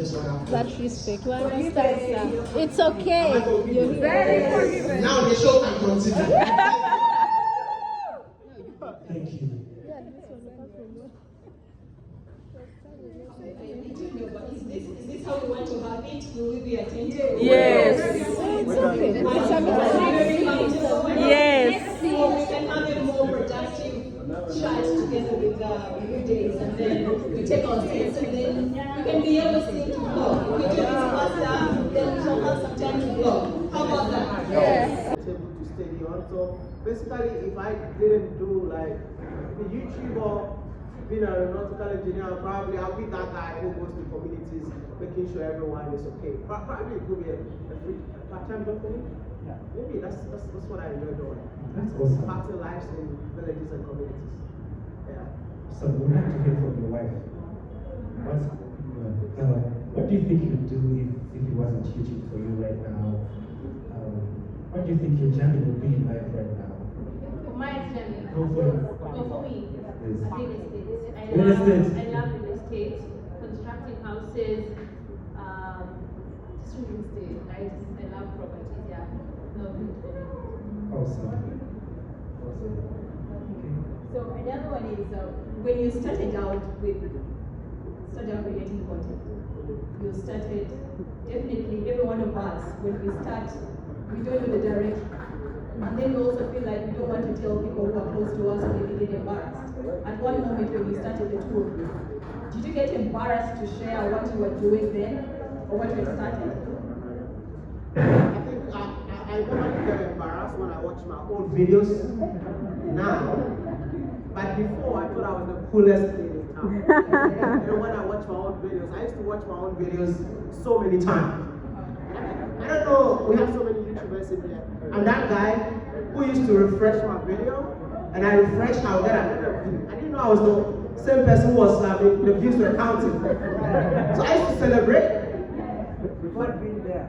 Just what happened. That respect, we understand, sir. It's okay. You're Very forgiving. Now the show can continue. Thank you. Is this how we want to have it? Will we be attentive? Yes. It's okay. It's Yes. So we can have a more productive chat together with you days, and then we take our seats, and then we can be able to vlog. We do this faster, then we shall have some time to vlog. How about that? Yes. To steady on. So basically, if I didn't do like the YouTuber, being a aeronautical engineer, probably I'll be that guy who goes to communities, making sure everyone is okay. But probably it could be a part-time job for me. Yeah. Maybe that's what I enjoy doing. That's awesome. Party lives in villages and communities. Yeah. So we'd like to hear from your wife. What do you think you'd do if it wasn't YouTube for you right now? What do you think your journey would be in life right now? My journey. Go for it. For me, Yes. real estate. Real estate. I love real estate, constructing houses, just real estate. I love properties. Yeah, love it. Awesome. So another one is when you started out creating content. You started, definitely every one of us, when we start, we don't know the direction. And then we also feel like we don't want to tell people who are close to us or they get embarrassed. At one moment when we started the tour, did you get embarrassed to share what you were doing then or what you had started? I think I normally get embarrassed when I watch my own videos now. But before, I thought I was the coolest thing in town. When I watch my own videos, I used to watch my own videos so many times. I don't know, we have so many YouTubers in here. And that guy who used to refresh my video, and I refresh, I'll get another view. I didn't know I was the same person who was the views were counting. So I used to celebrate. Before being there.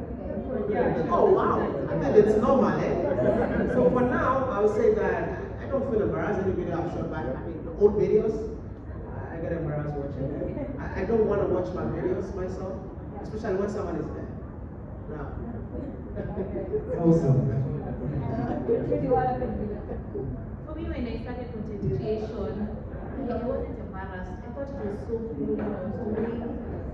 Oh wow, I mean it's normal, eh? So for now, I would say that I don't feel embarrassed any video I've shot back. I mean the old videos, I get embarrassed watching them. I don't want to watch my videos myself, especially when someone is there. No. Awesome. For me, when I started content creation, I wasn't embarrassed. I thought it was so cool what I was doing.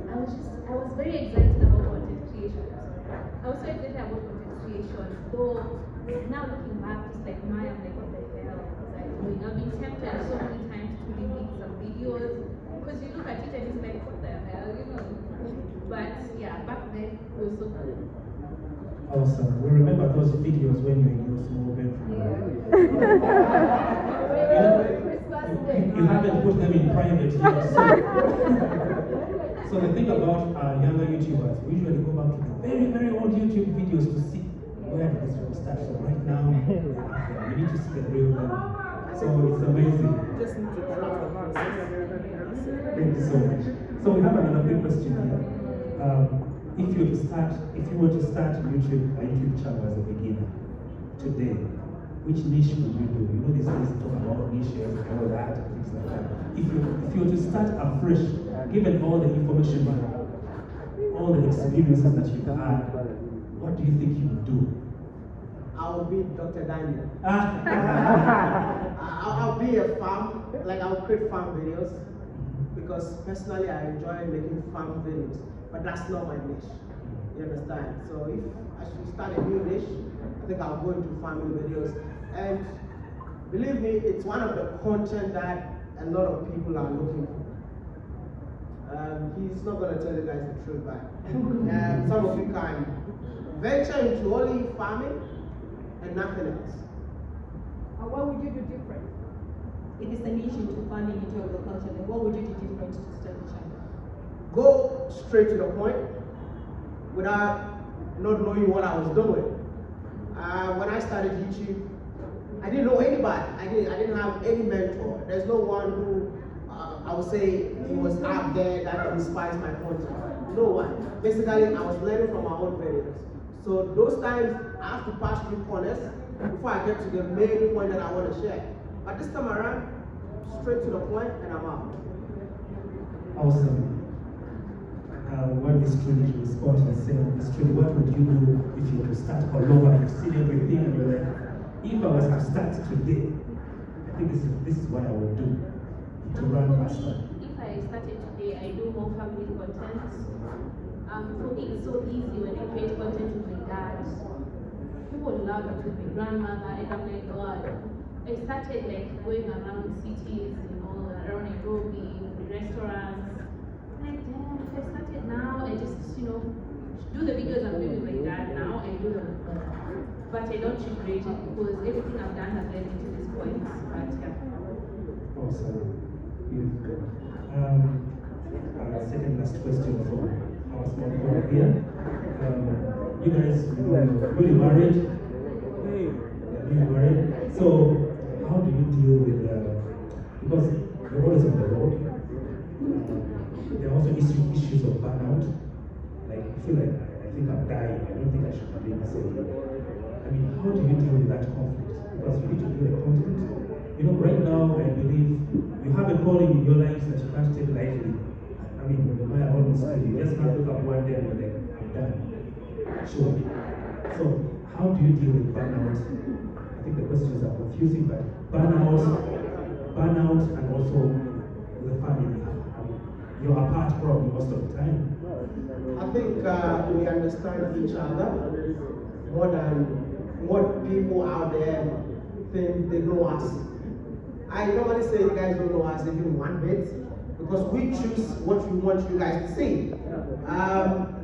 I was very excited about content creation. I was so excited about content creation. Though now looking back, it's like my, I'm like, what the hell was I doing? I've been tempted so many times to remake some videos because you look at it and it's like, what the hell, you know? But yeah, back then it was so cool. Awesome. We remember those videos when you were in your small bedroom. You haven't put them in private yet. So the thing about younger YouTubers, we usually go back to the very, very old YouTube videos to see where this will start. So right now, we need to see the real them. So it's amazing. Thank you so much. So we have another big question here. If you were to start a YouTube channel as a beginner today, which niche would you do? You know these days talk about niches and all that, things like that. If you were to start afresh, given all the information, all the experiences that you've had, what do you think you would do? I will be Dr. Daniel. I'll be a farm, like I'll create farm videos because personally I enjoy making farm videos, but that's not my niche. You understand? So if I should start a new niche, I think I'll go into farming videos. And believe me, it's one of the content that a lot of people are looking for. He's not going to tell you guys the truth, but some of you can venture into only farming and nothing else. And what would you do different? If it's a niche into farming, into agriculture, then what would you do different to start the channel? Go straight to the point without not knowing what I was doing. When I started YouTube, I didn't know anybody. I didn't have any mentor. There's no one who I would say he was out there that inspires my content. No one. Basically, I was learning from my own videos. So those times I have to pass through corners before I get to the main point that I want to share. But this time around, straight to the point and I'm out. Awesome. What want Miss Trudy to respond and say, Miss Trudy, what would you do if you were to start all over? You've seen everything and you're like, if I was to start today, I think this is what I would do to run faster. If I started today, I do more family content. For me, it's so easy when I create content with my dad. People love it with my grandmother, and I'm like, God. I started like going around cities, around Nairobi, restaurants. Like, damn, if I started now, I just, do the videos I'm doing with my dad now, I do them. But I don't regret it because everything I've done has led me to this point. But yeah. Awesome. Beautiful. Second last question from our small group here. You guys, really married? Yeah, really married. So, how do you deal with, because you're always on the road, there are also issues of burnout. Like, I feel like I think I'm dying. I don't think I should be doing the same. I mean, how do you deal with that conflict? Because you need to do the content. Right now, I believe you have a calling in your life that you can't take lightly. I mean, my almost you just can't look up one day and you're like, I'm done. Sure. So, how do you deal with burnout? I think the questions are confusing, but burnout, and also the family. You're apart probably most of the time. I think we understand each other more than what people out there think they know us. I normally say you guys don't know us even one bit because we choose what we want you guys to see.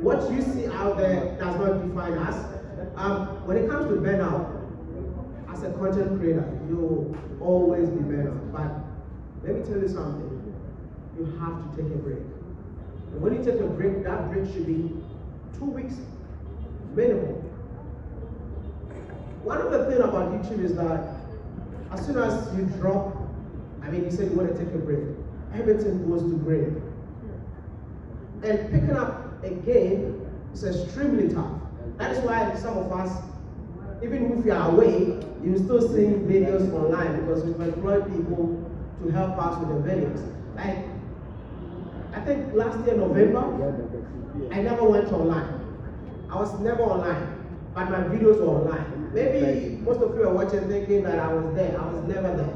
What you see out there does not define us. When it comes to burnout, as a content creator, you'll always be burnout. But let me tell you something. You have to take a break. And when you take a break, that break should be 2 weeks minimum. One of the things about YouTube is that as soon as you drop, you said you want to take a break, everything goes to green. And picking up again is extremely tough. That is why some of us, even if we are away, you're still seeing videos online because we've employed people to help us with the videos. Like, I think last year, November, I never went online. I was never online, but my videos were online. Maybe most of you are watching thinking that I was there. I was never there,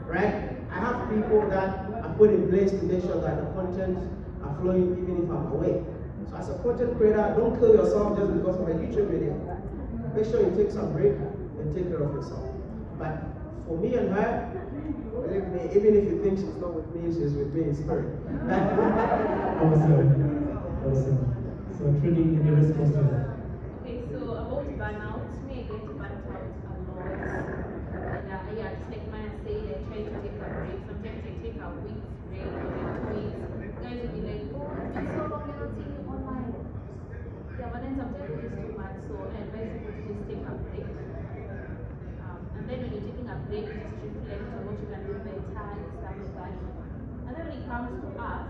right? I have people that I put in place to make sure that the content are flowing even if I'm away. So as a content creator, don't kill yourself just because of a YouTube video. Make sure you take some break and take care of yourself. But for me and her, believe me, even if you think she's not with me, she's with me in spirit. Awesome. So Trudy, any response to that? Okay, so about burnout, me, I get burnt out a lot. And just like Maya said, I try to take a break. Sometimes I take a week's break or 2 weeks. Guys will be like, oh, it's been so long, you're not seeing you online. Yeah, but then sometimes it is too much, so I advise people to just take a break. And then when you're taking a break, just reflect on what you can do better and stuff like that. And then when it comes to us,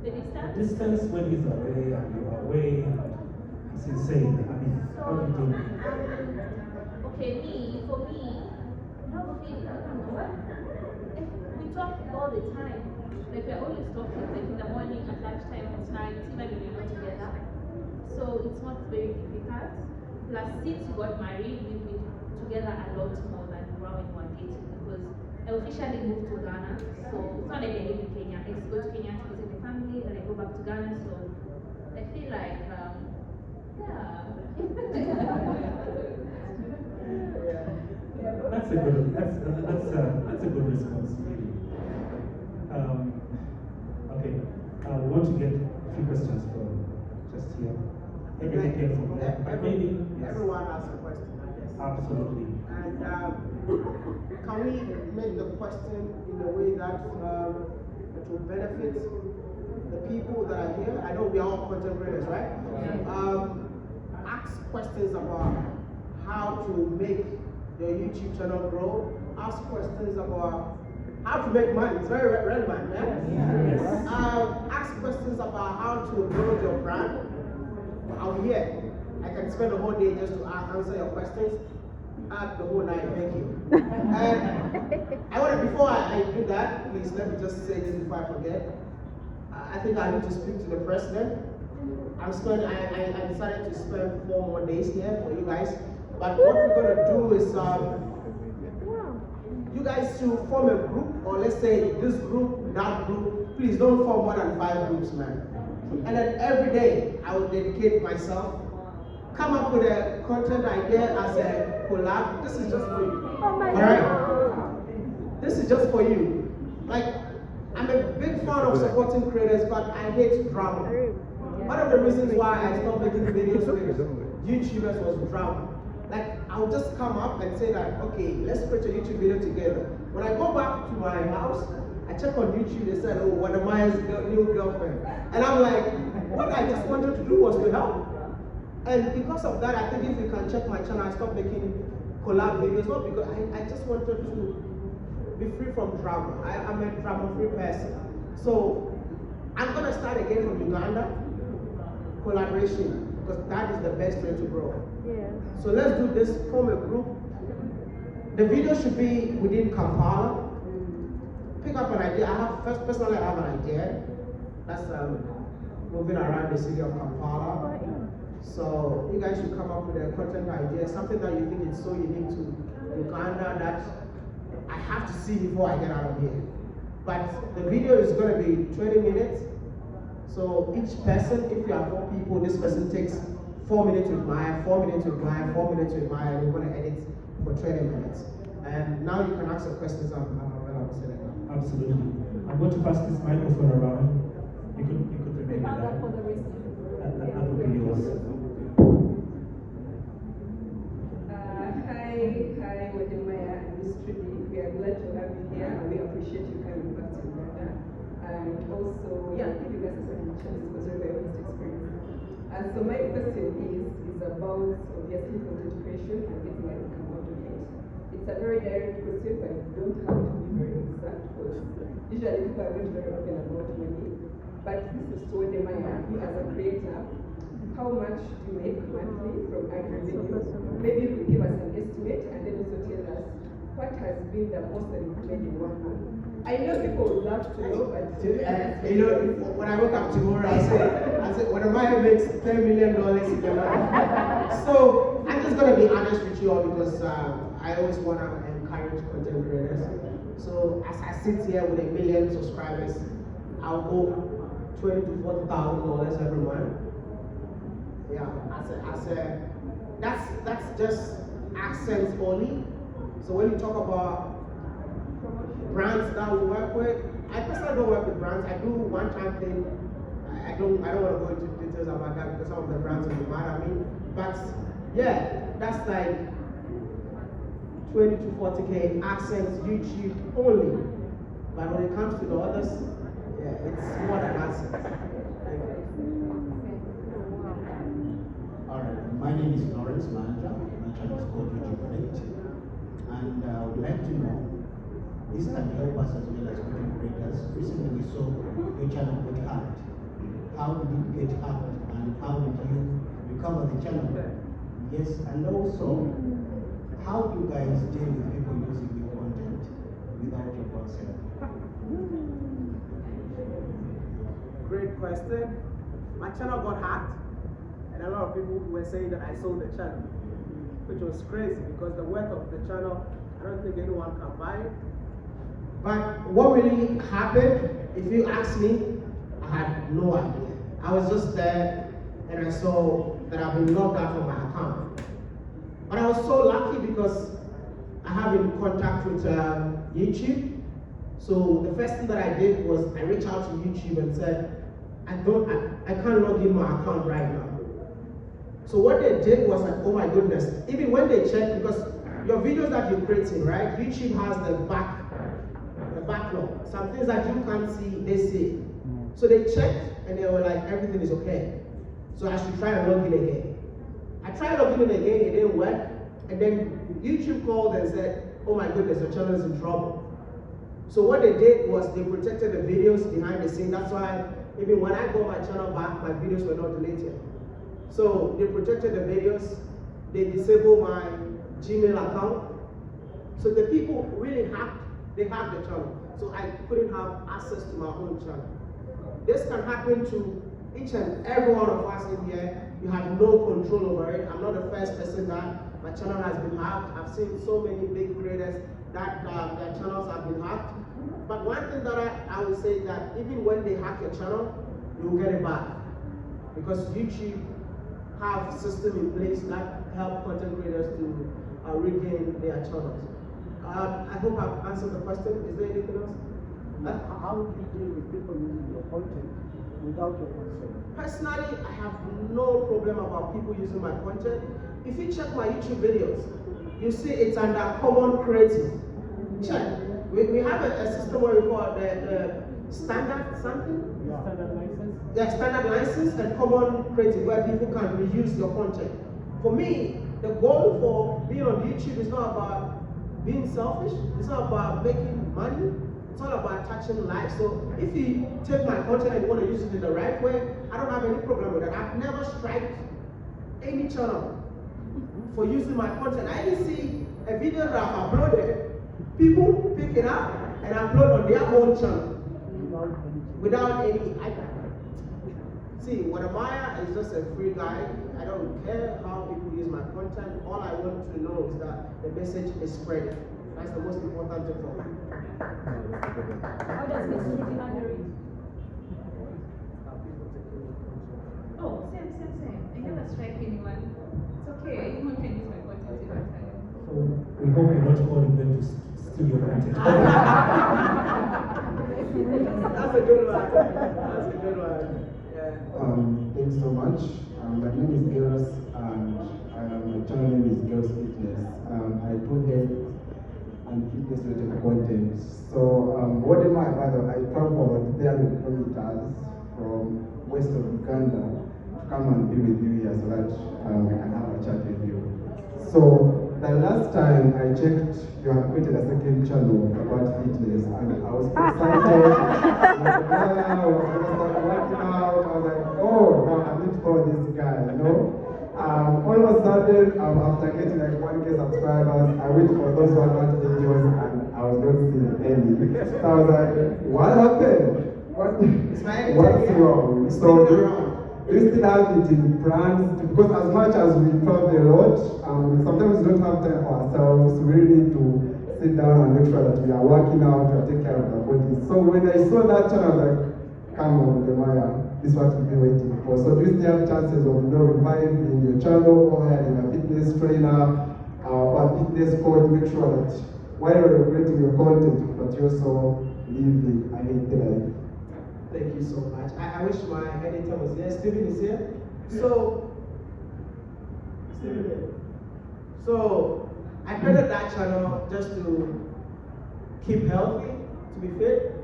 the distance when he's away and you're away, it's insane. How do you do it? Okay, for me, probably, I don't know. We talk all the time. Like, we're always talking, like in the morning, at lunchtime, at night, even when we're not together. So it's not very difficult. Plus, since we got married, we've been together a lot more than we were when we were dating because I officially moved to Ghana. So it's not like I live in Kenya. I just go to Kenya to visit my family, then I go back to Ghana. So I feel like, That's a good response. Okay, we want to get a few questions from just here. Everything came from there. Maybe yes. Everyone has a question, I guess. Absolutely. And can we make the question in a way that it will benefit the people that are here? I know we are all content creators, right? Ask questions about how to make your YouTube channel grow. Ask questions about how to make money. It's very relevant, yeah? Yes. Ask questions about how to build your brand. I'm here. I can spend the whole day just to answer your questions. The whole night, thank you. And Before I do that, please let me just say this before I forget. I think I need to speak to the president. I decided to spend 4 more days here for you guys. But what we're gonna do is you guys to form a group, or let's say this group, that group. Please don't form more than 5 groups, man. And then every day I will dedicate myself, come up with a content idea as a collab. This is just for you. Alright? This is just for you. Like, I'm a big fan of supporting creators, but I hate drama. One of the reasons why I stopped making videos with YouTubers was drama. Like, I'll just come up and say that, okay, let's create a YouTube video together. When I go back to my house, I check on YouTube, they said, oh, Wode new girlfriend. And I'm like, what I just wanted to do was to help. And because of that, I think if you can check my channel, I stopped making collab videos, not because I just wanted to be free from drama. I'm a drama-free person. So I'm gonna start again from Uganda, collaboration, because that is the best way to grow. Yeah. So let's do this, form a group. The video should be within Kampala. Pick up an idea. Personally, I have an idea. That's moving around the city of Kampala. So you guys should come up with a content idea, something that you think is so unique to Uganda that I have to see before I get out of here. But the video is going to be 20 minutes. So each person, if you have 4 people, this person takes 4 minutes with Maya, 4 minutes with Maya, 4 minutes with Maya, and we're going to edit for 20 minutes. And now you can ask the questions I'm saying. Absolutely. I'm going to pass this microphone around. You could remain with that. That would be yours. Hi, Wode and Miss Trudy. We are glad to have you here, and we appreciate you coming back to Uganda. And also, give you guys a second chance because we're very honest experience. And so my question is about obviously content creation and getting my income out of it. It's a very direct question, but you don't have to be very exact because usually people are very, very open about money. But this is to Wode as a creator. How much do you make monthly from ad revenue? Maybe you could give us an estimate and then also tell us what has been the most that you've made in 1 month. I know people would love to know, but you know, when I wake up tomorrow, I say, when a man makes $10 million in a month. So I'm just gonna be honest with you all because I always wanna encourage content creators. So as I sit here with 1 million subscribers, I'll go $20,000 to $40,000 every month. Yeah, that's just accents only. So when you talk about brands that we work with, I personally don't work with brands. I do one-time thing. I don't want to go into details about that because some of the brands are mad at me. But yeah, that's like 20 to 40K accents, YouTube only. But when it comes to the others, yeah, it's more than accents. Alright, my name is Lawrence Manager. My channel is called YouTube. And I would like to know, this can help us as well as content creators. Recently we saw your channel get hacked. How did it get hacked and how did you recover the channel? Yes, and also, how do you guys deal with people using your content without your consent? Great question. My channel got hacked. And a lot of people were saying that I sold the channel, which was crazy because the worth of the channel, I don't think anyone can buy it. But what really happened, if you ask me, I had no idea. I was just there and I saw that I've been locked out from my account. But I was so lucky because I have been in contact with YouTube. So the first thing that I did was I reached out to YouTube and said, I can't log in my account right now. So what they did was like, oh my goodness, even when they checked, because your videos that you're creating, right, YouTube has the backlog. Some things that you can't see, they see. So they checked and they were like, everything is okay. So I should try and log in again. I tried logging in again, it didn't work. And then YouTube called and said, oh my goodness, your channel is in trouble. So what they did was they protected the videos behind the scene. That's why even when I got my channel back, my videos were not deleted. So they protected the videos, they disabled my Gmail account. So the people really hacked they hacked the channel. So I couldn't have access to my own channel. This can happen to each and every one of us in here. You have no control over it. I'm not the first person that my channel has been hacked. I've seen so many big creators that their channels have been hacked. But one thing that I would say that even when they hack your channel, you will get it back. Because YouTube have system in place that help content creators to regain their channels. I hope I've answered the question. Is there anything else? How would you deal with people using your content without your consent? Personally, I have no problem about people using my content. If you check my YouTube videos, you see it's under common creative. Check. We have a system where we call the standard something? Yeah. Standard license? Yeah, standard license and common creative where people can reuse your content. For me, the goal for being on YouTube is not about being selfish. It's not about making money. It's all about touching lives. So if you take my content and you want to use it in the right way, I don't have any problem with that. I've never striked any channel for using my content. I even see a video that I've uploaded, people pick it up and upload on their own channel without any. See, Wode is just a free guy. I don't care how people use my content. All I want to know is that the message is spread. That's the most important thing for me. How does Miss Trudy handle it? Oh, same. I never strike anyone. It's okay. Anyone can use my content anytime. So we hope you're not calling them to steal your content. That's a good one. That's a good one. Yeah. Thanks so much. My name is Girls and my channel name is Girls Fitness. I do health and fitness related content. So what am I? I traveled 300 kilometers from west of Uganda to come and be with you here so that we can have a chat with you. So the last time I checked, you have created a second channel about fitness, and I was excited. I was working out. I was like, oh, now I need to follow this guy, you know. All of a sudden, after getting like 1K subscribers, I went for those 100 videos, and I was not seeing any. So I was like, what happened? What's wrong? So we still have it in plans because as much as we travel a lot, sometimes we don't have time for ourselves. We really need to sit down and make sure that we are working out, we are taking care of our bodies. So when I saw that channel, I was like, come on, Demaya, this is what we've been waiting for. So do you still have chances of reviving your channel or hiring a fitness trainer or a fitness coach? Make sure that while you're creating your content, but you also live a healthy life. Thank you so much. I wish my editor was here. Steven is here. So, I created that channel just to keep healthy, to be fit,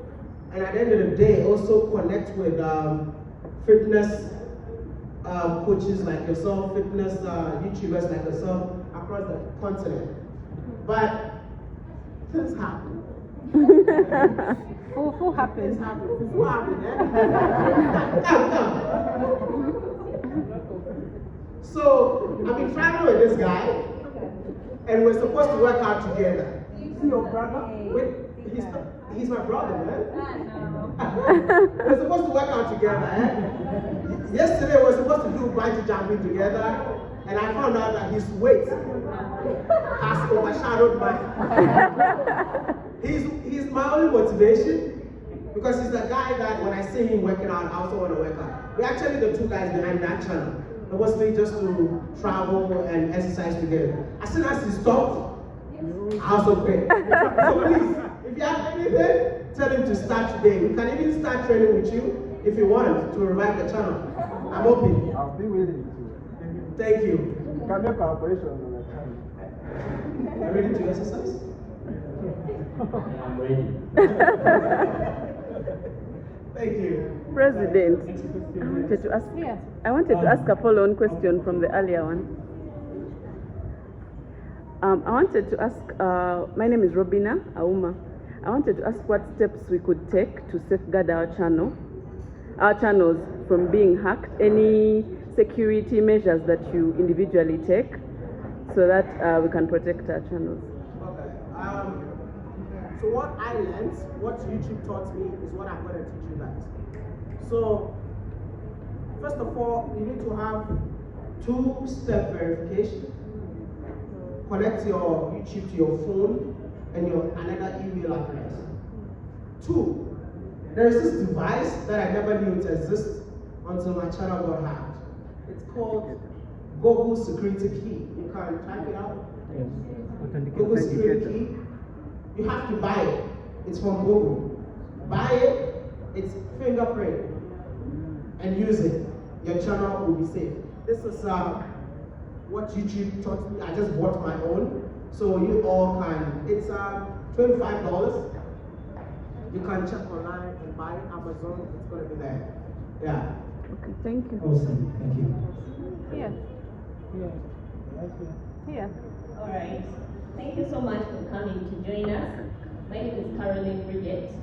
and at the end of the day, also connect with fitness coaches like yourself, fitness YouTubers like yourself across the continent. But things happen. Who happened? Who happened, eh? Come. So, I've been traveling with this guy, and we're supposed to work out together. Is he your brother? He's my brother, man. We're supposed to work out together, eh? Yesterday, we were supposed to do bungee jumping together, and I found out that his weight has overshadowed mine. He's my only motivation because he's the guy that when I see him working out, I also want to work out. We're actually the two guys behind that channel. It was me just to travel and exercise together. As soon as he stopped, I also quit. So please, if you have anything, tell him to start today. We can even start training with you if you want to revive the channel. I'm open. I'll be willing to. Thank you. You can make operations on the channel. Are you ready to exercise? I'm ready. Thank you. President, I wanted to ask a follow-on question from the earlier one. I wanted to ask, my name is Robina Auma. I wanted to ask what steps we could take to safeguard our channels from being hacked, any security measures that you individually take so that we can protect our channels. Okay. So So what I learned, what YouTube taught me, is what I'm going to teach you guys. So, first of all, you need to have two-step verification. Connect your YouTube to your phone and your another email address. 2, there is this device that I never knew it exists until my channel got hacked. It's called Google Security Key. You can type it out. Google Security Key. You have to buy it. It's from Google. Buy it. It's fingerprint. And use it. Your channel will be safe. This is what YouTube taught me. I just bought my own. So you all can. It's $25. You can check online and buy it. Amazon. It's going to be there. Yeah. Okay, thank you. Awesome. Thank you. Here. Here. All right. Thank you so much for coming to join us. My name is Caroline Bridget,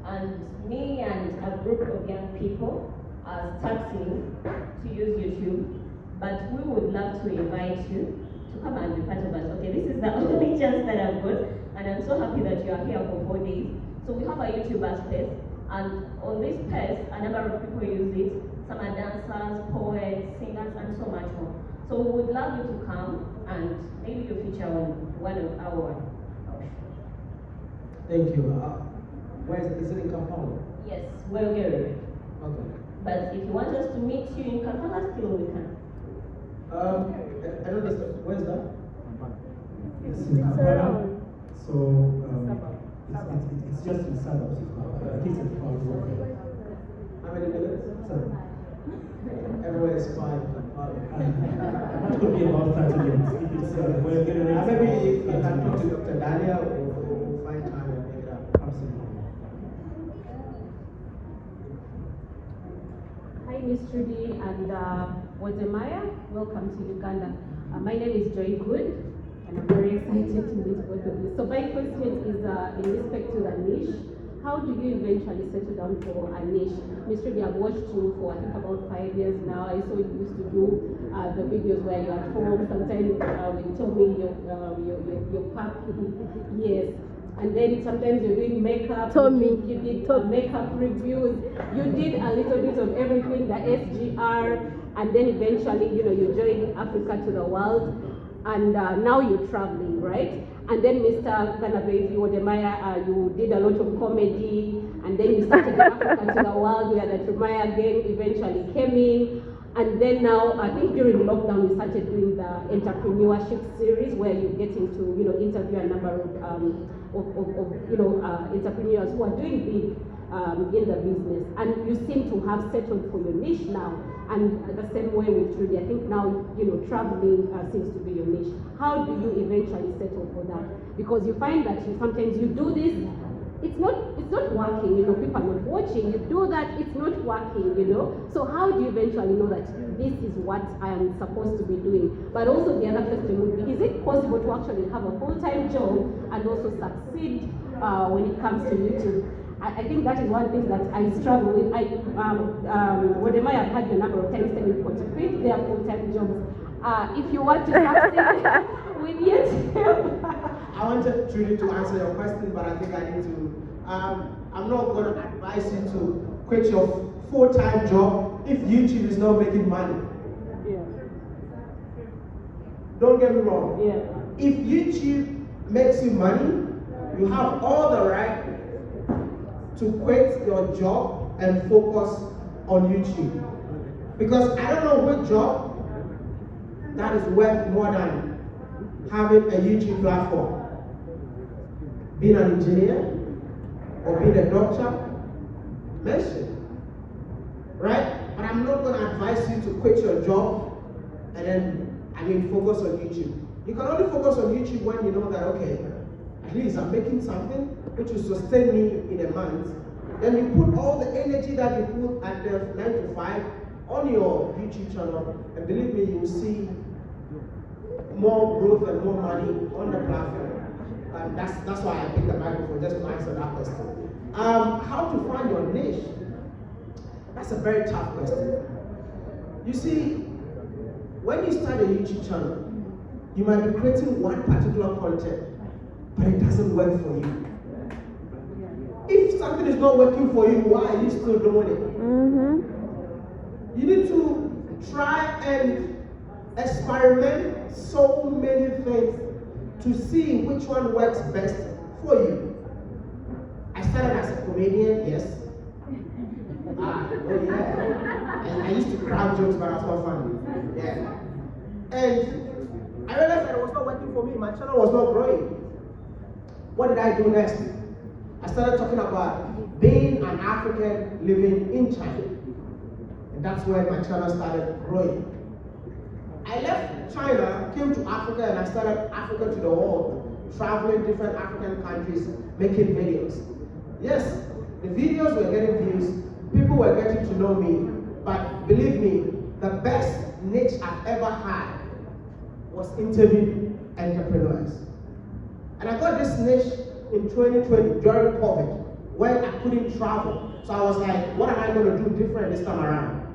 and me and a group of young people are starting to use YouTube, but we would love to invite you to come and be part of us. Okay, this is the only chance that I've got, and I'm so happy that you are here for 4 days. So we have a YouTuber space, and on this space, a number of people use it. Some are dancers, poets, singers, and so much more. So we would love you to come and maybe you feature on one of our shows. Thank you. Is it in Kampala? Yes, we'll get it. Okay. But if you want us to meet you in Kampala, still we can. I don't understand. Where's that? It's in Kampala. So it's just in suburbs of Kampala. I think it's a far away. How many minutes? 7. Everywhere is fine. That could be about 30 minutes. If it's we're getting ready. Maybe if you can talk to Dr. Daniel, we'll find time and make it up. Absolutely. Hi, Miss Trudy and Wode. Welcome to Uganda. My name is Joy Good, and I'm very excited to meet both of you. So my question is in respect to the niche. How do you eventually settle down for a niche? Miss Trudy, I've watched you for I think about 5 years now. I saw you used to do the videos where you're at home. Sometimes you told me your puppy, yes. And then sometimes you're doing makeup. You did makeup reviews. You did a little bit of everything, the SGR, and then eventually, you joined Africa to the World, and now you're traveling, right? And then Mr. Kanabe, Wode, you did a lot of comedy, and then you started Africa to the World, where the Trumaya gang eventually came in. And then now, I think during lockdown, you started doing the entrepreneurship series, where you get into, interview a number of entrepreneurs who are doing big in the business. And you seem to have settled for your niche now. And the same way with Trudy, I think now, traveling seems to be your niche. How do you eventually settle for that? Because you find that sometimes you do this, it's not working, people are not watching, you do that, it's not working, So how do you eventually know that this is what I am supposed to be doing? But also the other question would be, is it possible to actually have a full-time job and also succeed when it comes to YouTube? I think that is one thing that I struggle with. Wode, I've had a number of times telling people to quit their full-time jobs. If you want to succeed with YouTube. I wanted Trudy to answer your question, but I think I need to. I'm not going to advise you to quit your full-time job if YouTube is not making money. Yeah. Don't get me wrong. Yeah. If YouTube makes you money, you have all the right to quit your job and focus on YouTube. Because I don't know which job that is worth more than having a YouTube platform. Being an engineer or being a doctor, mention, right? But I'm not going to advise you to quit your job and then, focus on YouTube. You can only focus on YouTube when you know that, okay, at least I'm making something which will sustain me in a month. Then you put all the energy that you put at the 9 to 5 on your YouTube channel, and believe me, you will see more growth and more money on the platform. That's why I picked the microphone, just to answer that question. How to find your niche? That's a very tough question. You see, when you start a YouTube channel, you might be creating one particular content, but it doesn't work for you. something is not working for you, why are you still doing it? You need to try and experiment so many things to see which one works best for you. I started as a comedian, yes. Oh yeah. And I used to crack jokes, but that's not funny. Yeah. And I realized that it was not working for me. My channel was not growing. What did I do next? I started talking about being an African living in China. And that's where my channel started growing. I left China, came to Africa, and I started Africa to the world, traveling different African countries, making videos. Yes, the videos were getting views, people were getting to know me, but believe me, the best niche I've ever had was interviewing entrepreneurs. And I got this niche in 2020 during COVID, when I couldn't travel. So I was like, what am I going to do different this time around?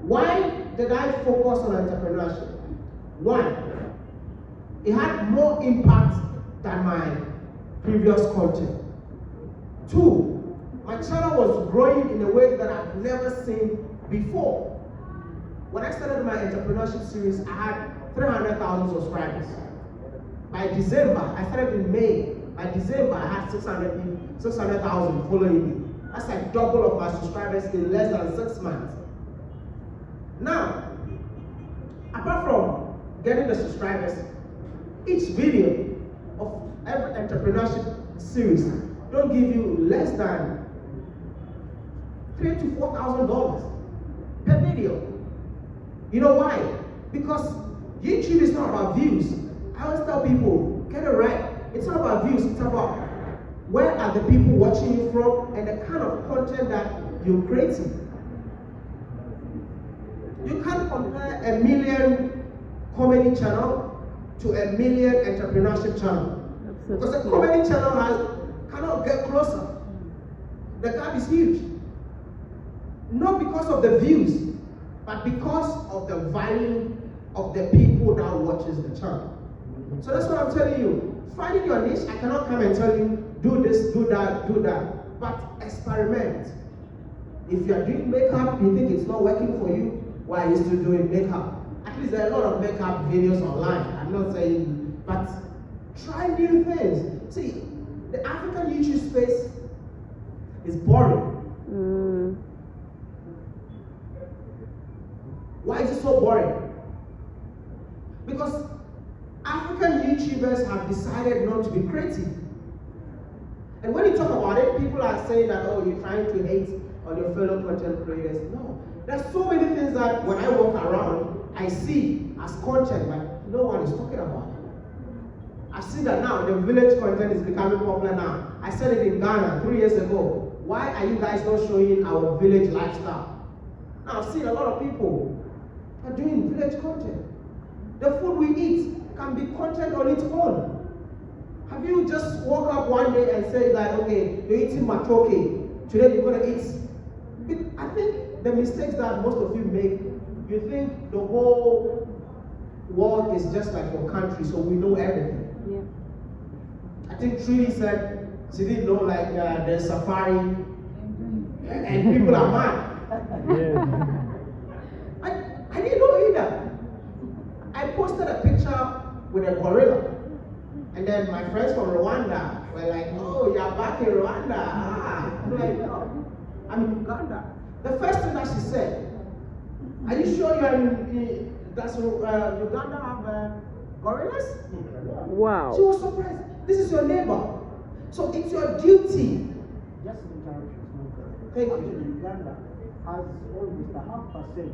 Why did I focus on entrepreneurship? One, it had more impact than my previous content. Two, my channel was growing in a way that I've never seen before. When I started my entrepreneurship series, I had 300,000 subscribers. By December, I started in May. By December, I had 600,000 following me. That's like double of my subscribers in less than 6 months. Now, apart from getting the subscribers, each video of every entrepreneurship series don't give you less than $3,000 to $4,000 per video. You know why? Because YouTube is not about views. I always tell people, get it right. It's not about views, it's about where are the people watching you from and the kind of content that you're creating. You can't compare a million comedy channel to a million entrepreneurship channel. Because a comedy channel cannot get closer. The gap is huge. Not because of the views, but because of the value of the people that watches the channel. So that's what I'm telling you. Finding your niche, I cannot come and tell you, do this, do that, do that. But experiment. If you're doing makeup, you think it's not working for you, why are you still doing makeup? At least there are a lot of makeup videos online. I'm not saying, but try new things. See, the African YouTube space is boring. Why is it so boring? Because African YouTubers have decided not to be creative. And when you talk about it, people are saying that, oh, you're trying to hate on your fellow content creators. No. There's so many things that when I walk around, I see as content, but no one is talking about it. I see that now, the village content is becoming popular now. I said it in Ghana 3 years ago. Why are you guys not showing our village lifestyle? Now I've seen a lot of people are doing village content. The food we eat can be content on its own. Have you just woke up one day and said that, okay, you're eating matoke, today you're going to eat? I think the mistakes that most of you make, you think the whole world is just like your country, so we know everything. Yeah. I think Trudy said she didn't know like there's safari and people are mad. Yeah. I didn't know either. I posted a picture with a gorilla. And then my friends from Rwanda were like, oh, you're back in Rwanda. I'm like, no, I'm in Uganda. The first thing that she said, are you sure you're does Uganda have gorillas? Wow. She was surprised. This is your neighbor. So it's your duty. Just interruption. Thank you. Uganda has almost 0.5%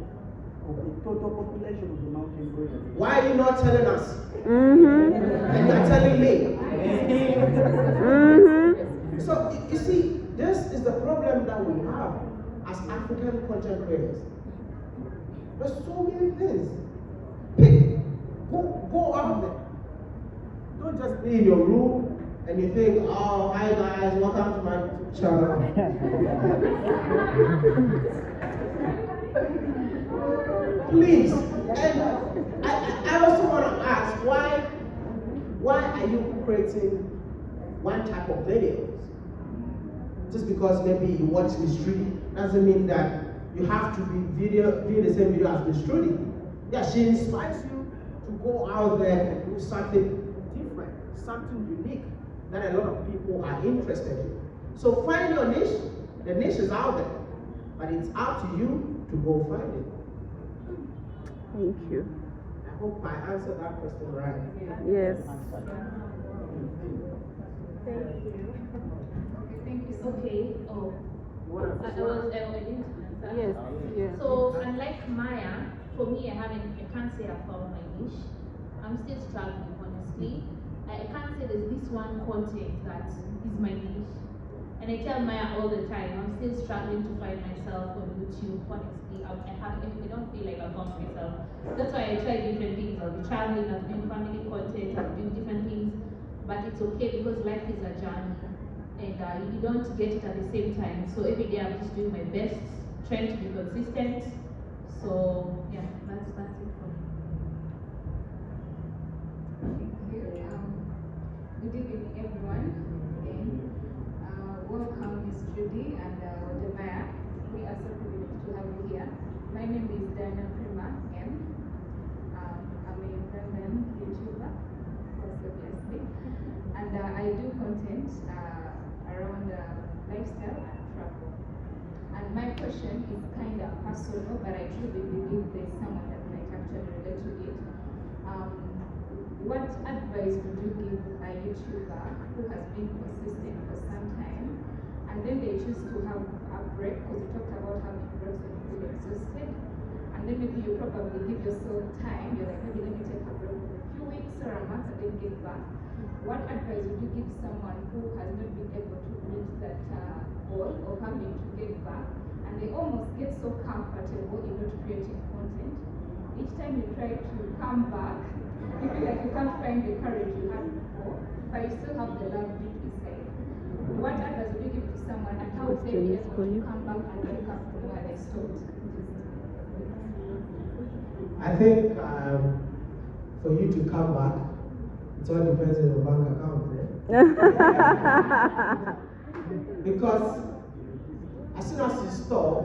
of the total population of the mountain gorillas. Why are you not telling us? And you're telling me. So you see, this is the problem that we have as African content creators. There's so many things. Pick. Go out there. Don't just be in your room and you think, oh, hi guys, welcome to my channel. Please. And I also want to ask, why are you creating one type of videos? just because maybe you watch Miss Trudy doesn't mean that you have to be doing the same video as Miss Trudy. Yeah, she inspires you to go out there and do something different, something unique that a lot of people are interested in. So find your niche. The niche is out there, but it's up to you to go find it. Thank you. I hope I answered that question right. Yes. Thank you. Thank you. Okay. Oh, I didn't answer. Yes. Yeah. So unlike Maya, for me, I can't say I found my niche. I'm still struggling, honestly. I can't say there's this one content that is my niche. And I tell Maya all the time, I'm still struggling to find myself on YouTube. Honestly, I don't feel like I found myself. That's why I try different things. I'll be traveling, I'll be doing family content, I'll be doing different things. But it's okay because life is a journey. And you don't get it at the same time. So every day I'm just doing my best, trying to be consistent. So yeah, that's it for me. Thank you. Good evening, everyone. Again, welcome, Ms. Trudy and Wode. We are so privileged to have you here. My name is Diana Prima M. I'm a Ugandan YouTuber, course, obviously, and I do content around lifestyle and travel. And my question is kind of personal, but I truly believe there's someone that might actually relate to it. What advice would you give a YouTuber who has been consistent for some time, and then they choose to have a break, because you talked about having breaks when you feel exhausted, and then maybe you probably give yourself time, you're like, maybe let me take a break for a few weeks or a month and then get back. What advice would you give someone who has not been able to reach that goal of having to get back, and they almost get so comfortable in not creating content? Each time you try to come back, you feel like you can't find the courage you had before, but you still have the love deep inside. What advice would you give to someone, and how would they be able to come back and pick up from where they stopped? I think for you to come back, it all depends on your bank account. Because as soon as you stop,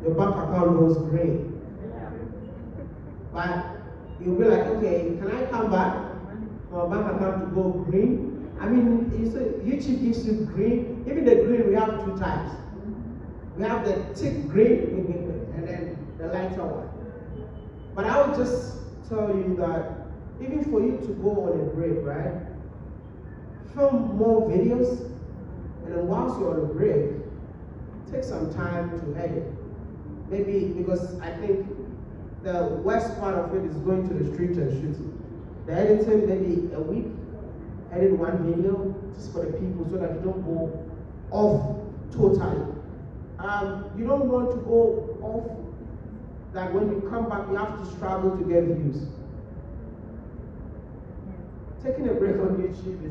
your bank account goes green. But you'll be like, okay, can I come back for my bank account to go green? I mean, YouTube gives you green. Even the green, we have two types. We have the thick green and then the lighter one. But I would just tell you that even for you to go on a break, right? Film more videos, and then whilst you're on a break, take some time to edit. Maybe because I think the worst part of it is going to the street and shooting. The editing, maybe a week, edit one video just for the people so that you don't go off totally. You don't want to go off that when you come back you have to struggle to get views. Taking a break on YouTube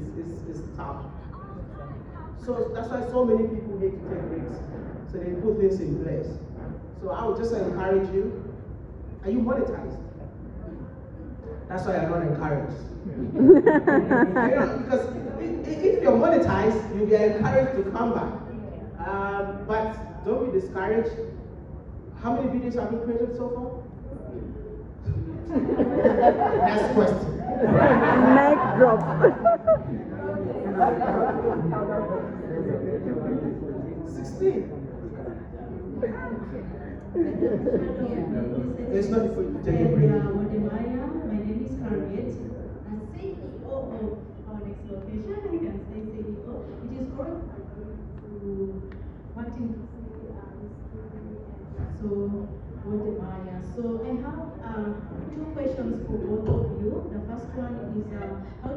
is tough. So that's why so many people need to take breaks. So they put things in place. So I would just encourage you. Are you monetized? That's why I'm not encouraged. Because if you're monetized, you'll be encouraged to come back. But don't be discouraged. How many videos have you created so far? Next question. Mic drop. 16. It's not for you to take a break. My name is Harriet, and CEO of our next location. I can say CEO. It is called wanting to see so Wode. So I have two questions for both of you. The first one is how